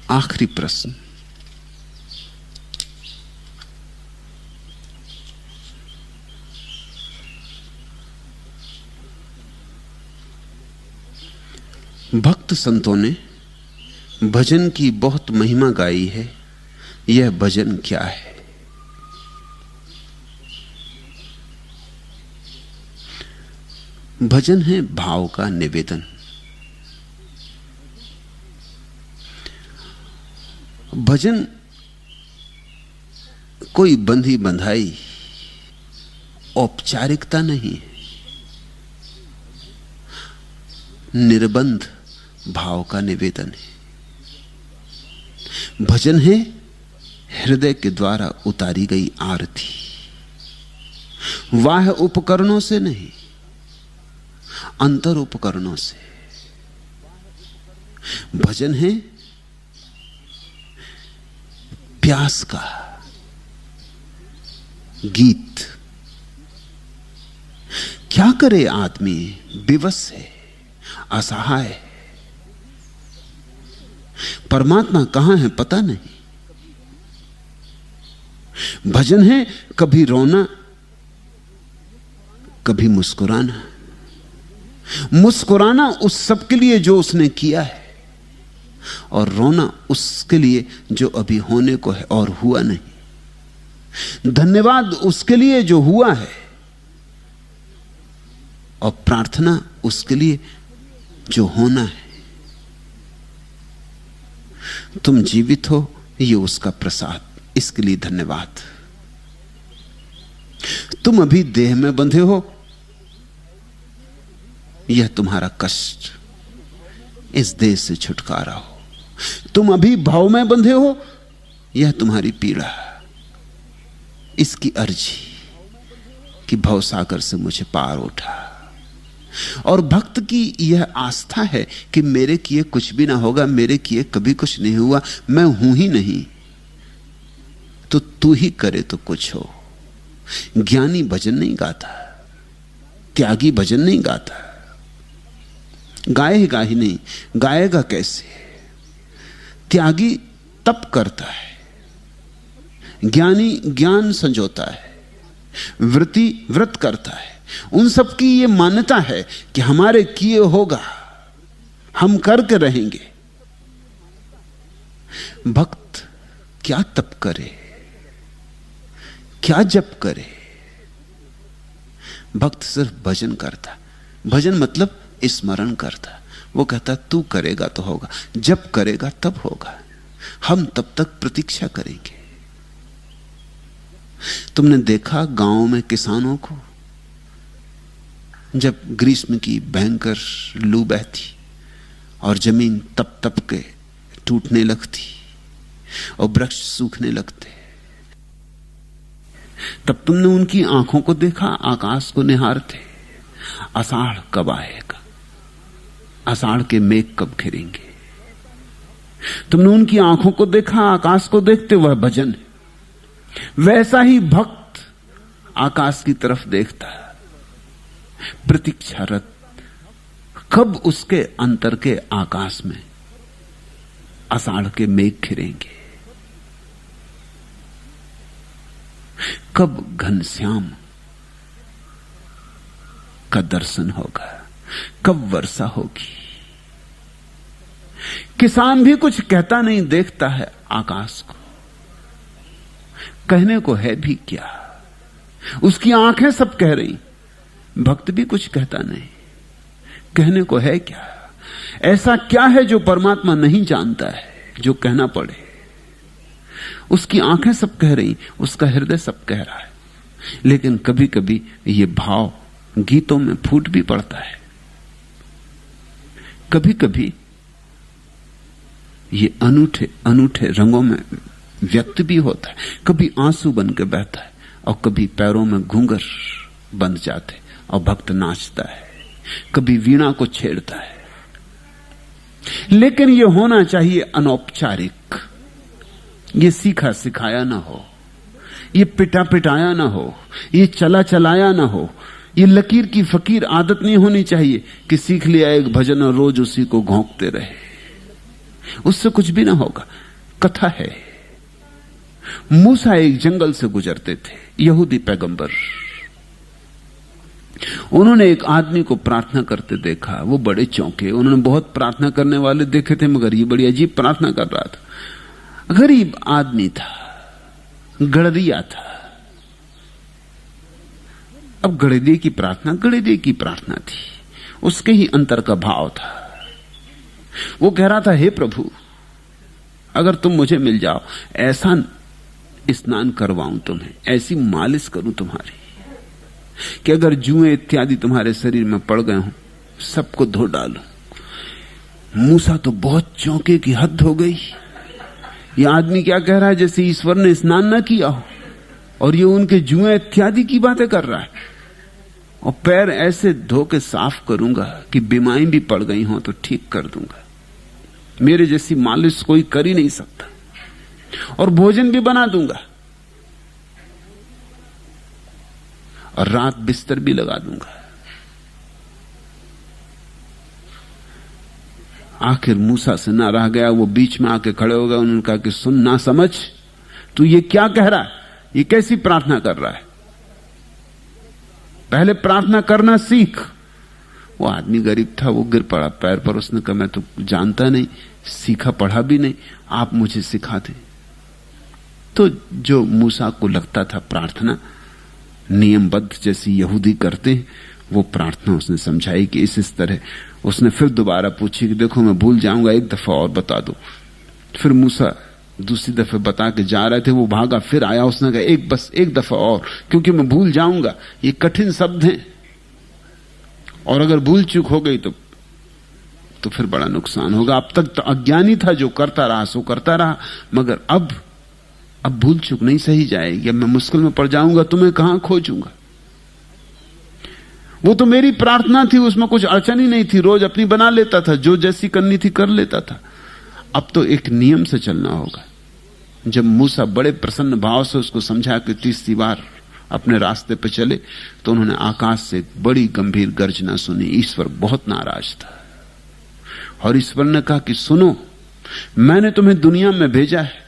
आखिरी प्रश्न, भक्त संतों ने भजन की बहुत महिमा गाई है, यह भजन क्या है? भजन है भाव का निवेदन। भजन कोई बंधी बंधाई औपचारिकता नहीं है, निर्बंध भाव का निवेदन है। भजन है हृदय के द्वारा उतारी गई आरती, वाह उपकरणों से नहीं, अंतर उपकरणों से। भजन है प्यास का गीत। क्या करे आदमी, विवश है, असहाय है, परमात्मा कहां है पता नहीं। भजन है कभी रोना कभी मुस्कुराना, मुस्कुराना उस सब के लिए जो उसने किया है, और रोना उसके लिए जो अभी होने को है और हुआ नहीं। धन्यवाद उसके लिए जो हुआ है, और प्रार्थना उसके लिए जो होना है। तुम जीवित हो, ये उसका प्रसाद, इसके लिए धन्यवाद। तुम अभी देह में बंधे हो, यह तुम्हारा कष्ट, इस देह से छुटकारा हो। तुम अभी भाव में बंधे हो, यह तुम्हारी पीड़ा, इसकी अर्जी कि भव सागर से मुझे पार उठा। और भक्त की यह आस्था है कि मेरे किए कुछ भी ना होगा, मेरे किए कभी कुछ नहीं हुआ, मैं हूं ही नहीं, तो तू ही करे तो कुछ हो। ज्ञानी भजन नहीं गाता, त्यागी भजन नहीं गाता, गाएगा ही नहीं, गाएगा कैसे? त्यागी तप करता है, ज्ञानी ज्ञान संजोता है, व्रती व्रत करता है। उन सब की यह मान्यता है कि हमारे किए होगा, हम करके रहेंगे। भक्त क्या तप करे, क्या जप करे? भक्त सिर्फ भजन करता। भजन मतलब स्मरण करता। वो कहता तू करेगा तो होगा, जब करेगा तब होगा, हम तब तक प्रतीक्षा करेंगे। तुमने देखा गांव में किसानों को, जब ग्रीष्म की भयंकर लू बहती और जमीन तप तप के टूटने लगती और वृक्ष सूखने लगते, तब तुमने उनकी आंखों को देखा, आकाश को निहारते, आषाढ़ कब आएगा, आषाढ़ के मेघ कब घिरेंगे। तुमने उनकी आंखों को देखा, आकाश को देखते, वह भजन है। वैसा ही भक्त आकाश की तरफ देखता है, प्रतीक्षारत, कब उसके अंतर के आकाश में आषाढ़ के मेघ घिरेंगे, कब घनश्याम का दर्शन होगा, कब वर्षा होगी। किसान भी कुछ कहता नहीं, देखता है आकाश को। कहने को है भी क्या, उसकी आंखें सब कह रही, भक्त भी कुछ कहता नहीं, कहने को है क्या? ऐसा क्या है जो परमात्मा नहीं जानता है, जो कहना पड़े? उसकी आंखें सब कह रही, उसका हृदय सब कह रहा है। लेकिन कभी कभी ये भाव गीतों में फूट भी पड़ता है, कभी कभी ये अनूठे अनूठे रंगों में व्यक्त भी होता है। कभी आंसू बन के बहता है और कभी पैरों में घूंघर बंध जाते और भक्त नाचता है, कभी वीणा को छेड़ता है। लेकिन यह होना चाहिए अनौपचारिक, ये सीखा सिखाया ना हो, ये पिटा पिटाया ना हो, ये चला चलाया ना हो, ये लकीर की फकीर आदत नहीं होनी चाहिए कि सीख लिया एक भजन और रोज उसी को घोंकते रहे। उससे कुछ भी ना होगा। कथा है, मूसा एक जंगल से गुजरते थे, यहूदी पैगंबर। उन्होंने एक आदमी को प्रार्थना करते देखा, वो बड़े चौंके। उन्होंने बहुत प्रार्थना करने वाले देखे थे, मगर ये बड़ी अजीब प्रार्थना कर रहा था। गरीब आदमी था, गड़रिया था। अब गड़रिये की प्रार्थना थी, उसके ही अंतर का भाव था। वो कह रहा था, हे प्रभु, अगर तुम मुझे मिल जाओ, ऐसा स्नान करवाऊं तुम्हें, ऐसी मालिश करूं तुम्हारी कि अगर जुएं इत्यादि तुम्हारे शरीर में पड़ गए हों, सबको धो डालो। मूसा तो बहुत चौंके की हद हो गई। ये आदमी क्या कह रहा है, जैसे ईश्वर ने स्नान ना किया हो, और ये उनके जुएं इत्यादि की बातें कर रहा है। और पैर ऐसे धो के साफ करूंगा कि बीमारी भी पड़ गई हो तो ठीक कर दूंगा। मेरे जैसी मालिश कोई कर ही नहीं सकता। और भोजन भी बना दूंगा, और रात बिस्तर भी लगा दूंगा। आखिर मूसा से ना रह गया, वो बीच में आके खड़े हो गए। उन्होंने कहा कि सुन, ना समझ, तू ये क्या कह रहा है, ये कैसी प्रार्थना कर रहा है, पहले प्रार्थना करना सीख। वो आदमी गरीब था, वो गिर पड़ा पैर पर। उसने कहा, मैं तो जानता नहीं, सीखा पढ़ा भी नहीं, आप मुझे सिखा दें। तो जो मूसा को लगता था प्रार्थना नियमबद्ध जैसी यहूदी करते हैं, वो प्रार्थना उसने समझाई कि इस तरह। उसने फिर दोबारा पूछी कि देखो, मैं भूल जाऊंगा, एक दफा और बता दो। फिर मूसा दूसरी दफे बता के जा रहे थे, वो भागा, फिर आया। उसने कहा, बस एक दफा और, क्योंकि मैं भूल जाऊंगा, ये कठिन शब्द हैं, और अगर भूल चूक हो गई तो फिर बड़ा नुकसान होगा। अब तक तो अज्ञानी था, जो करता रहा सो करता रहा, मगर अब भूल चूक नहीं सही जाएगी। अब मैं मुश्किल में पड़ जाऊंगा, तुम्हें कहां खोजूंगा। वो तो मेरी प्रार्थना थी, उसमें कुछ अड़चन ही नहीं थी, रोज अपनी बना लेता था, जो जैसी करनी थी कर लेता था। अब तो एक नियम से चलना होगा। जब मूसा बड़े प्रसन्न भाव से उसको समझा कि तीसरी बार अपने रास्ते पर चले, तो उन्होंने आकाश से एक बड़ी गंभीर गर्जना सुनी। ईश्वर बहुत नाराज था, और ईश्वर ने कहा कि सुनो, मैंने तुम्हें दुनिया में भेजा है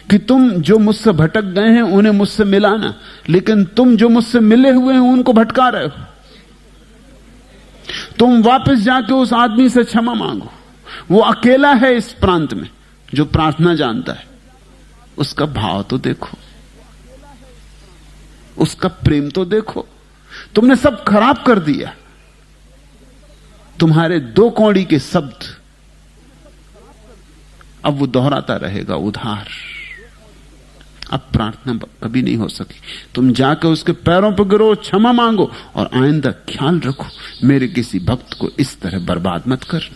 कि तुम जो मुझसे भटक गए हैं उन्हें मुझसे मिलाना, लेकिन तुम जो मुझसे मिले हुए हैं उनको भटका रहे हो। तुम वापस जाके उस आदमी से क्षमा मांगो। वो अकेला है इस प्रांत में जो प्रार्थना जानता है। उसका भाव तो देखो, उसका प्रेम तो देखो। तुमने सब खराब कर दिया। तुम्हारे दो कौड़ी के शब्द अब वो दोहराता रहेगा, उधार। अब प्रार्थना कभी नहीं हो सकी। तुम जाकर उसके पैरों पर गिरो, क्षमा मांगो, और आइंदा ख्याल रखो मेरे किसी भक्त को इस तरह बर्बाद मत कर।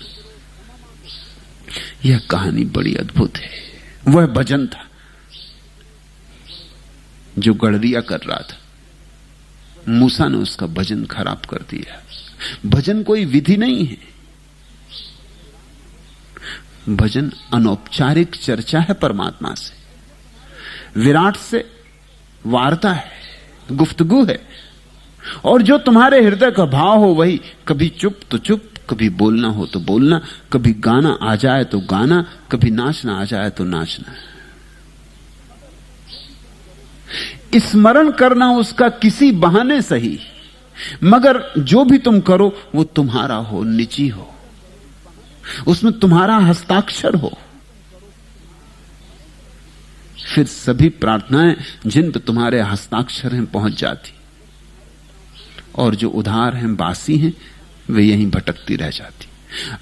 यह कहानी बड़ी अद्भुत है। वह भजन था जो गड़रिया कर रहा था। मूसा ने उसका भजन खराब कर दिया। भजन कोई विधि नहीं है, भजन अनौपचारिक चर्चा है परमात्मा से, विराट से वार्ता है, गुफ्तगू है। और जो तुम्हारे हृदय का भाव हो वही। कभी चुप तो चुप, कभी बोलना हो तो बोलना, कभी गाना आ जाए तो गाना, कभी नाचना आ जाए तो नाचना। स्मरण करना उसका किसी बहाने सही, मगर जो भी तुम करो वो तुम्हारा हो, निजी हो, उसमें तुम्हारा हस्ताक्षर हो। फिर सभी प्रार्थनाएं जिन पर तुम्हारे हस्ताक्षर हैं पहुंच जाती, और जो उधार हैं, बासी हैं, वे यहीं भटकती रह जाती।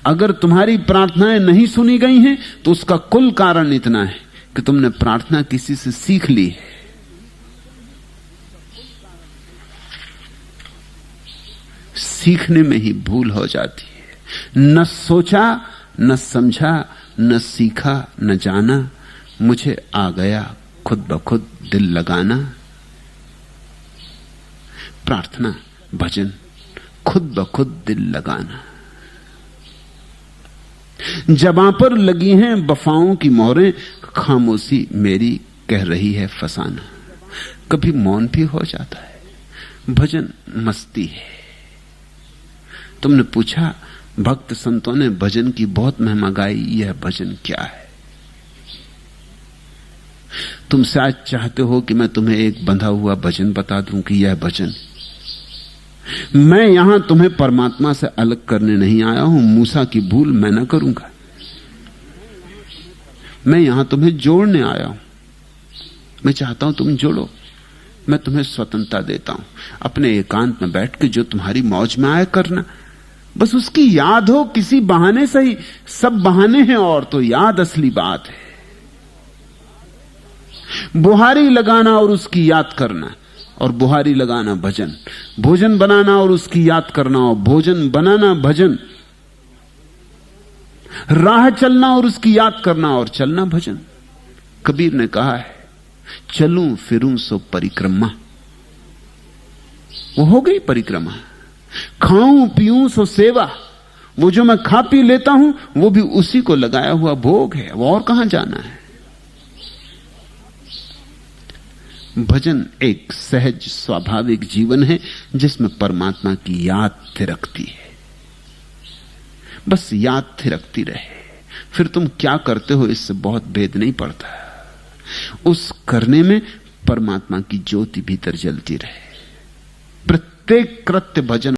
अगर तुम्हारी प्रार्थनाएं नहीं सुनी गई हैं तो उसका कुल कारण इतना है कि तुमने प्रार्थना किसी से सीख ली है। सीखने में ही भूल हो जाती है। न सोचा, न समझा, न सीखा, न जाना, मुझे आ गया खुद ब खुद दिल लगाना। प्रार्थना, भजन, खुद ब खुद दिल लगाना। जबां पर लगी हैं वफाओं की मोहरें, खामोशी मेरी कह रही है फसाना। कभी मौन भी हो जाता है। भजन मस्ती है। तुमने पूछा भक्त संतों ने भजन की बहुत महिमा गाई। यह भजन क्या है? तुम शायद चाहते हो कि मैं तुम्हें एक बंधा हुआ भजन बता दूं कि यह भजन। मैं यहां तुम्हें परमात्मा से अलग करने नहीं आया हूं। मूसा की भूल मैं ना करूंगा। मैं यहां तुम्हें जोड़ने आया हूं। मैं चाहता हूं तुम जोड़ो। मैं तुम्हें स्वतंत्रता देता हूं। अपने एकांत में बैठ के जो तुम्हारी मौज में आया करना, बस उसकी याद हो किसी बहाने से ही। सब बहाने हैं और तो याद असली बात है। बुहारी लगाना और उसकी याद करना, और बुहारी लगाना भजन। भोजन बनाना और उसकी याद करना, और भोजन बनाना भजन। राह चलना और उसकी याद करना, और चलना भजन। कबीर ने कहा है, चलूं फिरूं सो परिक्रमा। वो हो गई परिक्रमा। खाऊं पीऊं सो सेवा। वो जो मैं खा पी लेता हूं वो भी उसी को लगाया हुआ भोग है। वो और कहां जाना है? भजन एक सहज स्वाभाविक जीवन है जिसमें परमात्मा की याद थिरकती है। बस याद थिरकती रहे। फिर तुम क्या करते हो इससे बहुत भेद नहीं पड़ता। उस करने में परमात्मा की ज्योति भीतर जलती रहे। प्रत्येक कृत्य भजन